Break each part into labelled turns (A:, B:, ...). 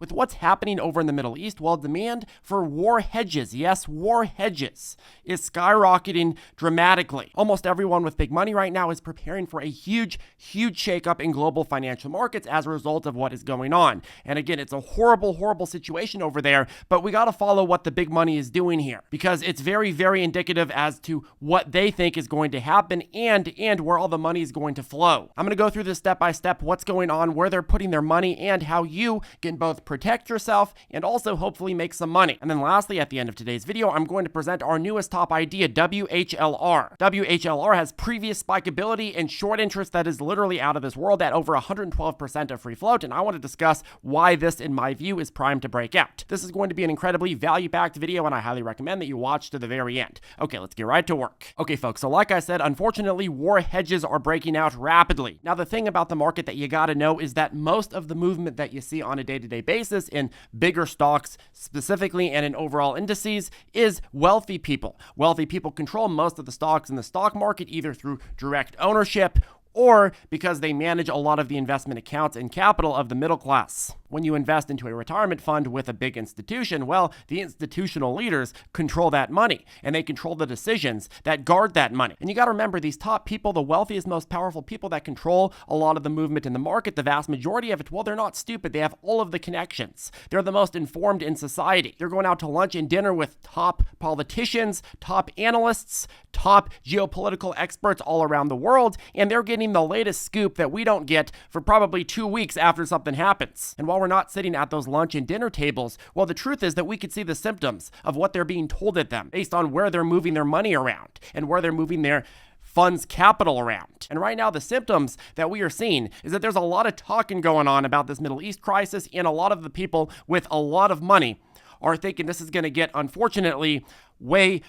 A: With what's happening over in the Middle East, well, demand for war hedges, yes, war hedges, is skyrocketing dramatically. Almost everyone with big money right now is preparing for a huge shakeup in global financial markets as a result of what is going on. And again, it's a horrible situation over there, but we got to follow what the big money is doing here because it's very indicative as to what they think is going to happen and where all the money is going to flow. I'm going to go through this step by step, what's going on, where they're putting their money, and how you can both protect yourself and also hopefully make some money. And then lastly, at the end of today's video, I'm going to present our newest top idea, WHLR. WHLR has previous spikeability and short interest that is literally out of this world at over 112% of free float, and I want to discuss why this, in my view, is primed to break out. This is going to be an incredibly value-packed video, and I highly recommend that you watch to the very end. Okay, let's get right to work. Okay, folks, so like I said, unfortunately, war hedges are breaking out rapidly. Now, the thing about the market that you gotta know is that most of the movement that you see on a day-to-day basis in bigger stocks specifically and in overall indices is wealthy people. Wealthy people control most of the stocks in the stock market either through direct ownership or because they manage a lot of the investment accounts and capital of the middle class. When you invest into a retirement fund with a big institution, well, the institutional leaders control that money, and they control the decisions that guard that money. And you got to remember, these top people, the wealthiest, most powerful people that control a lot of the movement in the market, the vast majority of it, well, they're not stupid. They have all of the connections. They're the most informed in society. They're going out to lunch and dinner with top politicians, top analysts, top geopolitical experts all around the world, and they're getting the latest scoop that we don't get for probably 2 weeks after something happens. And while we're not sitting at those lunch and dinner tables, well, the truth is that we could see the symptoms of what they're being told at them based on where they're moving their money around and where they're moving their funds capital around. And right now, the symptoms that we are seeing is that there's a lot of talking going on about this Middle East crisis, and a lot of the people with a lot of money are thinking this is going to get, unfortunately, way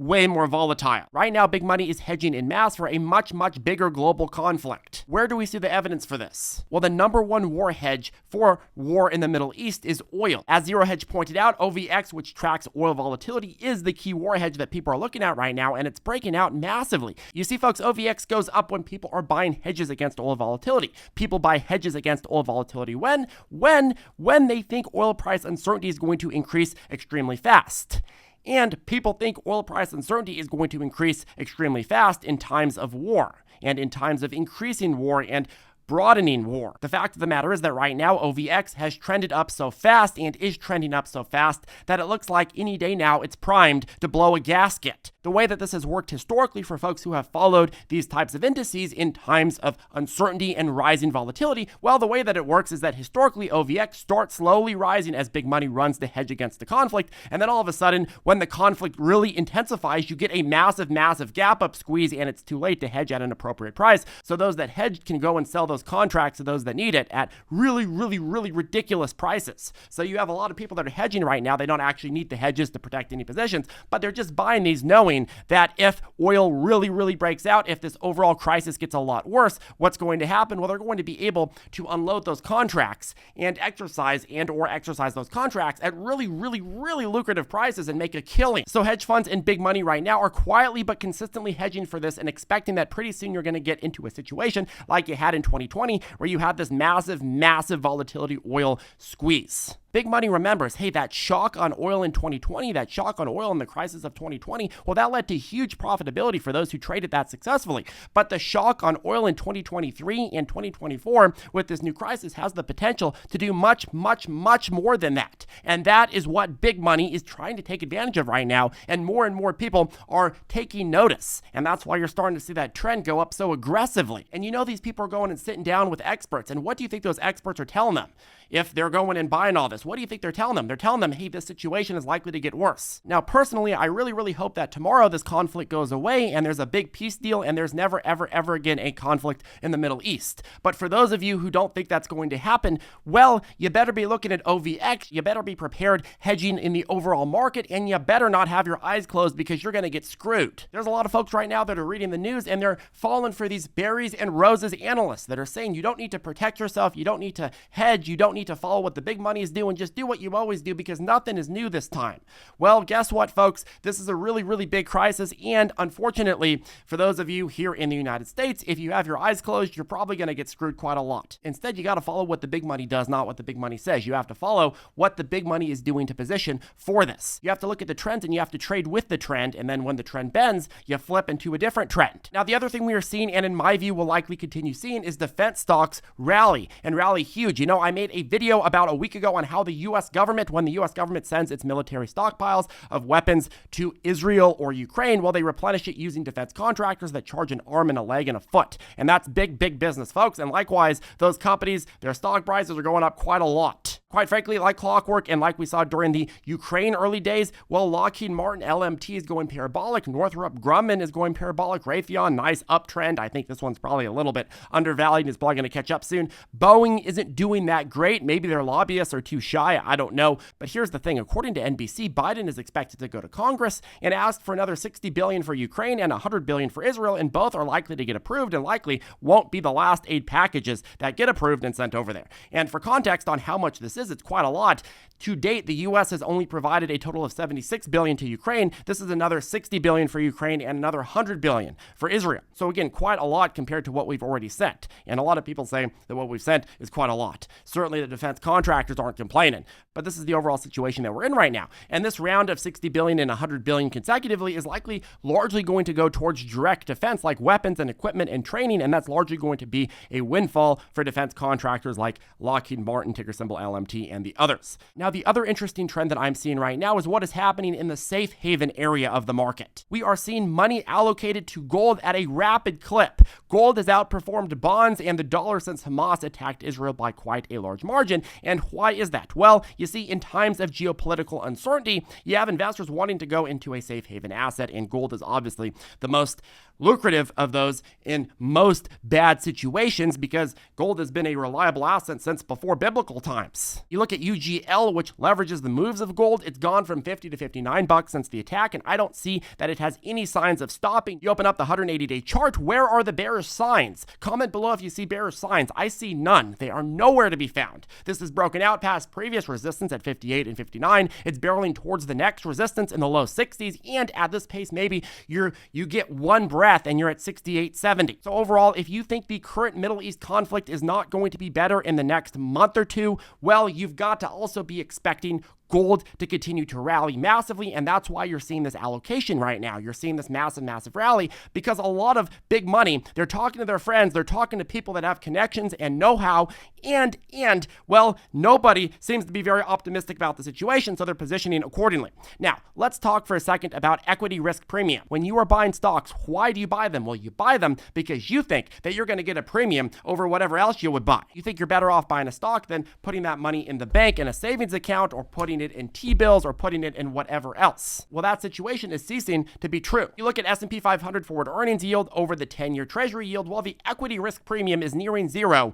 A: more volatile. Right now, big money is hedging in mass for a much bigger global conflict. Where do we see the evidence for this? Well, the number one war hedge for war in the Middle East is oil. As Zero Hedge pointed out, OVX, which tracks oil volatility, is the key war hedge that people are looking at right now, and it's breaking out massively. You see, folks, OVX goes up when people are buying hedges against oil volatility. People buy hedges against oil volatility when they think oil price uncertainty is going to increase extremely fast. And people think oil price uncertainty is going to increase extremely fast in times of war and in times of increasing war and broadening war. The fact of the matter is that right now, OVX has trended up so fast and is trending up so fast that it looks like any day now it's primed to blow a gasket. The way that this has worked historically for folks who have followed these types of indices in times of uncertainty and rising volatility, well, the way that it works is that historically OVX starts slowly rising as big money runs to hedge against the conflict, and then all of a sudden, when the conflict really intensifies, you get a massive gap up squeeze, and it's too late to hedge at an appropriate price. So those that hedged can go and sell those contracts to those that need it at really ridiculous prices. So you have a lot of people that are hedging right now. They don't actually need the hedges to protect any positions, but they're just buying these knowing that if oil really breaks out, if this overall crisis gets a lot worse, what's going to happen? Well, they're going to be able to unload those contracts and exercise those contracts at really lucrative prices and make a killing. So hedge funds and big money right now are quietly but consistently hedging for this and expecting that pretty soon you're going to get into a situation like you had in 2020 where you had this massive volatility oil squeeze. Big money remembers, hey, that shock on oil in 2020, that shock on oil in the crisis of 2020, well, that led to huge profitability for those who traded that successfully. But the shock on oil in 2023 and 2024 with this new crisis has the potential to do much more than that. And that is what big money is trying to take advantage of right now. And more people are taking notice. And that's why you're starting to see that trend go up so aggressively. And you know, these people are going and sitting down with experts. And what do you think those experts are telling them? If they're going and buying all this, what do you think they're telling them? They're telling them, hey, this situation is likely to get worse. Now, personally, I really hope that tomorrow this conflict goes away and there's a big peace deal and there's never, ever again a conflict in the Middle East. But for those of you who don't think that's going to happen, well, you better be looking at OVX. You better be prepared hedging in the overall market, and you better not have your eyes closed because you're going to get screwed. There's a lot of folks right now that are reading the news and they're falling for these berries and roses analysts that are saying you don't need to protect yourself, you don't need to hedge, you don't need to follow what the big money is doing, just do what you always do because nothing is new this time. Well, guess what, folks? This is a really, really big crisis, and unfortunately, for those of you here in the United States, if you have your eyes closed, you're probably going to get screwed quite a lot. Instead, you got to follow what the big money does, not what the big money says. You have to follow what the big money is doing to position for this. You have to look at the trends and you have to trade with the trend, and then when the trend bends, you flip into a different trend. Now, the other thing we are seeing, and in my view will likely continue seeing, is defense stocks rally, and rally huge. You know, I made a video about a week ago on how the U.S. government, when the U.S. government sends its military stockpiles of weapons to Israel or Ukraine, well, they replenish it using defense contractors that charge an arm and a leg and a foot. And that's big, big business, folks. And likewise, those companies, their stock prices are going up quite a lot. Quite frankly, like clockwork, and like we saw during the Ukraine early days, well, Lockheed Martin LMT is going parabolic, Northrop Grumman is going parabolic, Raytheon, nice uptrend. I think this one's probably a little bit undervalued and is probably going to catch up soon. Boeing isn't doing that great. Maybe their lobbyists are too shy. I don't know. But here's the thing. According to NBC, Biden is expected to go to Congress and ask for another $60 billion for Ukraine and $100 billion for Israel, and both are likely to get approved and likely won't be the last aid packages that get approved and sent over there. And for context on how much this is, it's quite a lot. To date, the U.S. has only provided a total of $76 billion to Ukraine. This is another $60 billion for Ukraine and another $100 billion for Israel. So again, quite a lot compared to what we've already sent. And a lot of people say that what we've sent is quite a lot. Certainly the defense contractors aren't complaining, but this is the overall situation that we're in right now. And this round of $60 billion and $100 billion consecutively is likely largely going to go towards direct defense like weapons and equipment and training, and that's largely going to be a windfall for defense contractors like Lockheed Martin, ticker symbol LMT, and the others. Now, the other interesting trend that I'm seeing right now is what is happening in the safe haven area of the market. We are seeing money allocated to gold at a rapid clip. Gold has outperformed bonds and the dollar since Hamas attacked Israel by quite a large margin. And why is that? Well, you see, in times of geopolitical uncertainty, you have investors wanting to go into a safe haven asset, and gold is obviously the most lucrative of those in most bad situations because gold has been a reliable asset since before biblical times. You look at UGL, which leverages the moves of gold. It's gone from 50 to 59 bucks since the attack, and I don't see that it has any signs of stopping. You open up the 180-day chart. Where are the bearish signs? Comment below if you see bearish signs. I see none. They are nowhere to be found. This is broken out past previous resistance at 58 and 59. It's barreling towards the next resistance in the low 60s, and at this pace, maybe you get one breath and you're at 68.70. So overall, if you think the current Middle East conflict is not going to be better in the next month or two, well, you've got to also be expecting gold to continue to rally massively, and that's why you're seeing this allocation right now. You're seeing this massive rally because a lot of big money, they're talking to their friends, they're talking to people that have connections and know-how, and well, nobody seems to be very optimistic about the situation, so they're positioning accordingly. Now, let's talk for a second about equity risk premium. When you are buying stocks, why do you buy them? Well, you buy them because you think that you're going to get a premium over whatever else you would buy. You think you're better off buying a stock than putting that money in the bank in a savings account or putting it in T-bills or putting it in whatever else. Well, that situation is ceasing to be true. You look at S&P 500 forward earnings yield over the 10-year treasury yield, while the equity risk premium is nearing zero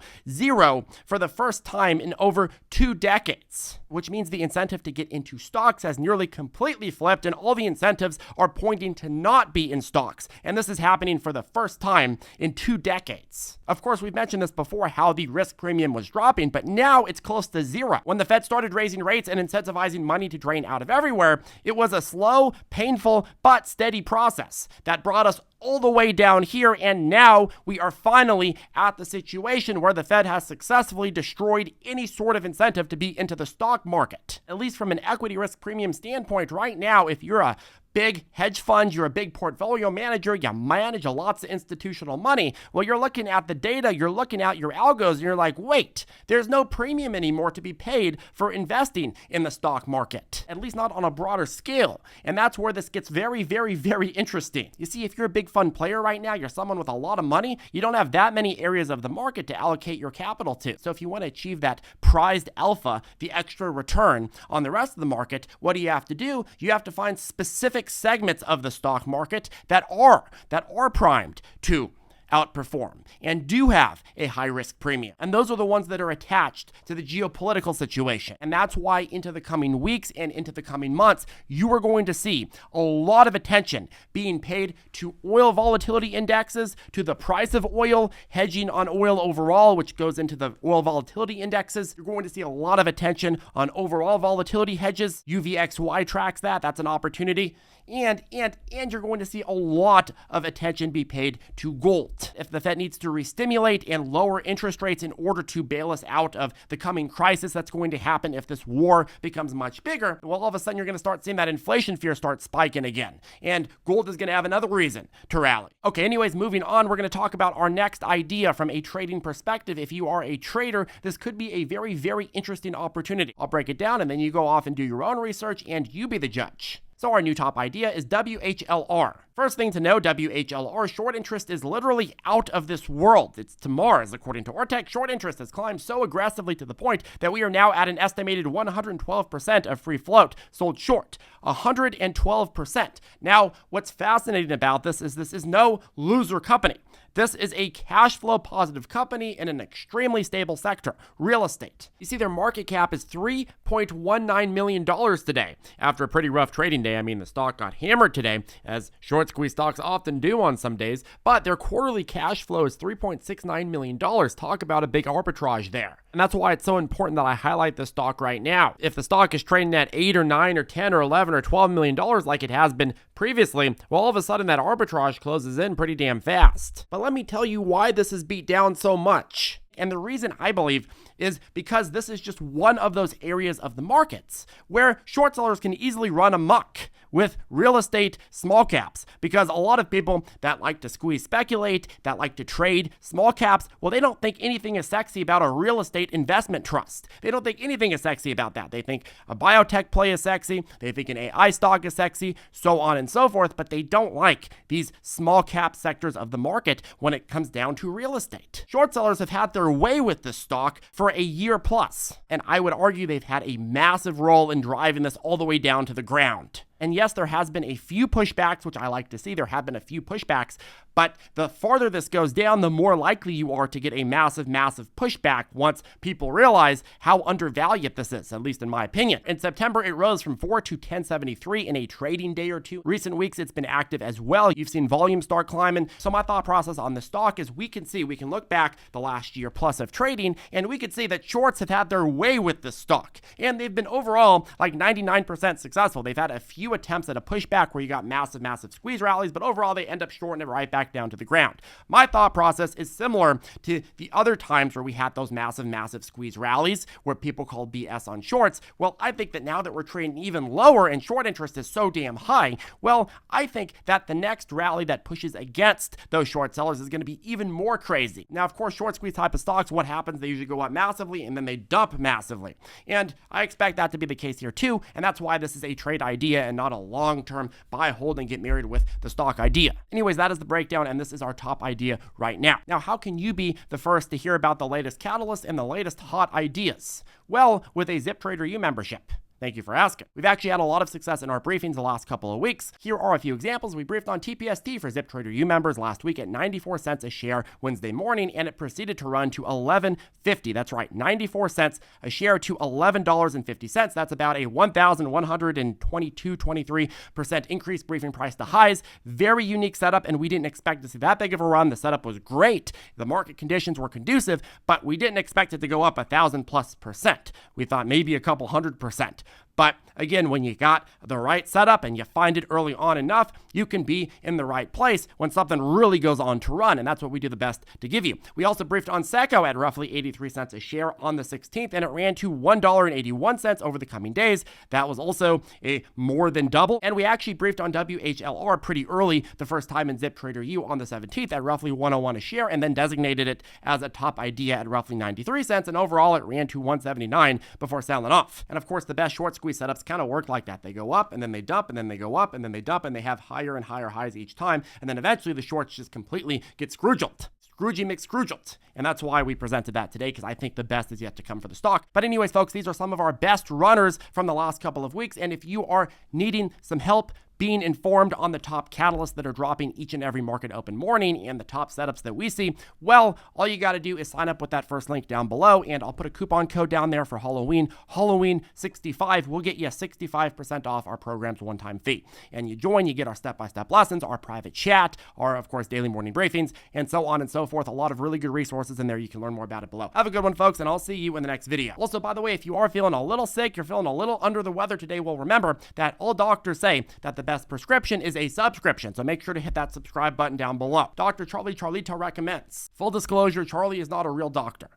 A: for the first time in over 2 decades, which means the incentive to get into stocks has nearly completely flipped, and all the incentives are pointing to not be in stocks. And this is happening for the first time in 2 decades. Of course, we've mentioned this before, how the risk premium was dropping, but now it's close to zero. When the Fed started raising rates and incentivizing money to drain out of everywhere, it was a slow, painful, but steady process that brought us all the way down here, and now we are finally at the situation where the Fed has successfully destroyed any sort of incentive to be into the stock market. At least from an equity risk premium standpoint, right now, if you're a big hedge fund, you're a big portfolio manager, you manage lots of institutional money, well, you're looking at the data, you're looking at your algos, and you're like, wait, there's no premium anymore to be paid for investing in the stock market, at least not on a broader scale. And that's where this gets very, very, very interesting. You see, if you're a big fund player right now, you're someone with a lot of money, you don't have that many areas of the market to allocate your capital to. So if you want to achieve that prized alpha, the extra return on the rest of the market, what do you have to do? You have to find specific segments of the stock market that are primed to outperform and do have a high risk premium. And those are the ones that are attached to the geopolitical situation. And that's why into the coming weeks and into the coming months, you are going to see a lot of attention being paid to oil volatility indexes, to the price of oil, hedging on oil overall, which goes into the oil volatility indexes. You're going to see a lot of attention on overall volatility hedges. UVXY tracks that. That's an opportunity. And you're going to see a lot of attention be paid to gold. If the Fed needs to re-stimulate and lower interest rates in order to bail us out of the coming crisis that's going to happen if this war becomes much bigger, well, all of a sudden you're going to start seeing that inflation fear start spiking again. And gold is going to have another reason to rally. Okay, anyways, moving on, we're going to talk about our next idea from a trading perspective. If you are a trader, this could be a very, very interesting opportunity. I'll break it down and then you go off and do your own research and you be the judge. So our new top idea is WHLR. First thing to know, WHLR short interest is literally out of this world. It's to Mars. According to Partake, short interest has climbed so aggressively to the point that we are now at an estimated 112% of free float sold short. 112%. Now, what's fascinating about this is no loser company. This is a cash flow positive company in an extremely stable sector, real estate. You see, their market cap is $3.19 million today. After a pretty rough trading day, I mean, the stock got hammered today, as short squeeze stocks often do on some days, but their quarterly cash flow is $3.69 million. Talk about a big arbitrage there. And that's why it's so important that I highlight this stock right now. If the stock is trading at 8 or 9 or 10 or 11 or $12 million like it has been previously, well, all of a sudden that arbitrage closes in pretty damn fast. But let me tell you why this is beat down so much. And the reason I believe is because this is just one of those areas of the markets where short sellers can easily run amok with real estate small caps, because a lot of people that like to squeeze speculate, that like to trade small caps, well, they don't think anything is sexy about a real estate investment trust. They don't think anything is sexy about that. They think a biotech play is sexy, they think an AI stock is sexy, so on and so forth, but they don't like these small cap sectors of the market when it comes down to real estate. Short sellers have had their way with this stock for a year plus, and I would argue they've had a massive role in driving this all the way down to the ground. And yes, there has been a few pushbacks, which I like to see. There have been a few pushbacks, but the farther this goes down, the more likely you are to get a massive, massive pushback once people realize how undervalued this is, at least in my opinion. In September, it rose from 4 to 1073 in a trading day or two. Recent weeks, it's been active as well. You've seen volume start climbing. So my thought process on the stock is we can look back the last year plus of trading, and we can see that shorts have had their way with this stock. And they've been overall like 99% successful. They've had a few attempts at a pushback where you got massive, massive squeeze rallies, but overall they end up shorting it right back down to the ground. My thought process is similar to the other times where we had those massive, massive squeeze rallies where people called BS on shorts. Well, I think that now that we're trading even lower and short interest is so damn high, well, I think that the next rally that pushes against those short sellers is going to be even more crazy. Now, of course, short squeeze type of stocks, what happens? They usually go up massively and then they dump massively. And I expect that to be the case here too, and that's why this is a trade idea and not a long-term buy, hold, and get married with the stock idea. Anyways, that is the breakdown, and this is our top idea right now. Now, how can you be the first to hear about the latest catalyst and the latest hot ideas? Well, with a ZipTrader U membership. Thank you for asking. We've actually had a lot of success in our briefings the last couple of weeks. Here are a few examples. We briefed on TPST for ZipTrader U members last week at 94 cents a share Wednesday morning, and it proceeded to run to $11.50. That's right, 94 cents a share to $11.50. That's about a 1,122-23% increase briefing price to highs. Very unique setup, and we didn't expect to see that big of a run. The setup was great. The market conditions were conducive, but we didn't expect it to go up 1,000+%. We thought maybe a couple 100%. But again, when you got the right setup and you find it early on enough, you can be in the right place when something really goes on to run. And that's what we do the best to give you. We also briefed on Seco at roughly 83 cents a share on the 16th, and it ran to $1.81 over the coming days. That was also a more than double. And we actually briefed on WHLR pretty early the first time in ZipTrader U on the 17th at roughly 101 a share, and then designated it as a top idea at roughly 93 cents. And overall, it ran to 179 before selling off. And of course, the best short squeeze setups kind of work like that. They go up and then they dump and then they go up and then they dump, and they have higher and higher highs each time. And then eventually the shorts just completely get Scrooged. Scroogey McScrooged. And that's why we presented that today, because I think the best is yet to come for the stock. But anyways, folks, these are some of our best runners from the last couple of weeks. And if you are needing some help being informed on the top catalysts that are dropping each and every market open morning and the top setups that we see, well, all you got to do is sign up with that first link down below, and I'll put a coupon code down there for Halloween. Halloween 65 will get you 65% off our program's one-time fee. And you join, you get our step-by-step lessons, our private chat, our, of course, daily morning briefings, and so on and so forth. A lot of really good resources in there. You can learn more about it below. Have a good one, folks, and I'll see you in the next video. Also, by the way, if you are feeling a little sick, you're feeling a little under the weather today, well, remember that all doctors say that the best prescription is a subscription, so make sure to hit that subscribe button down below. Dr. Charlie Charlito recommends. Full disclosure, Charlie is not a real doctor.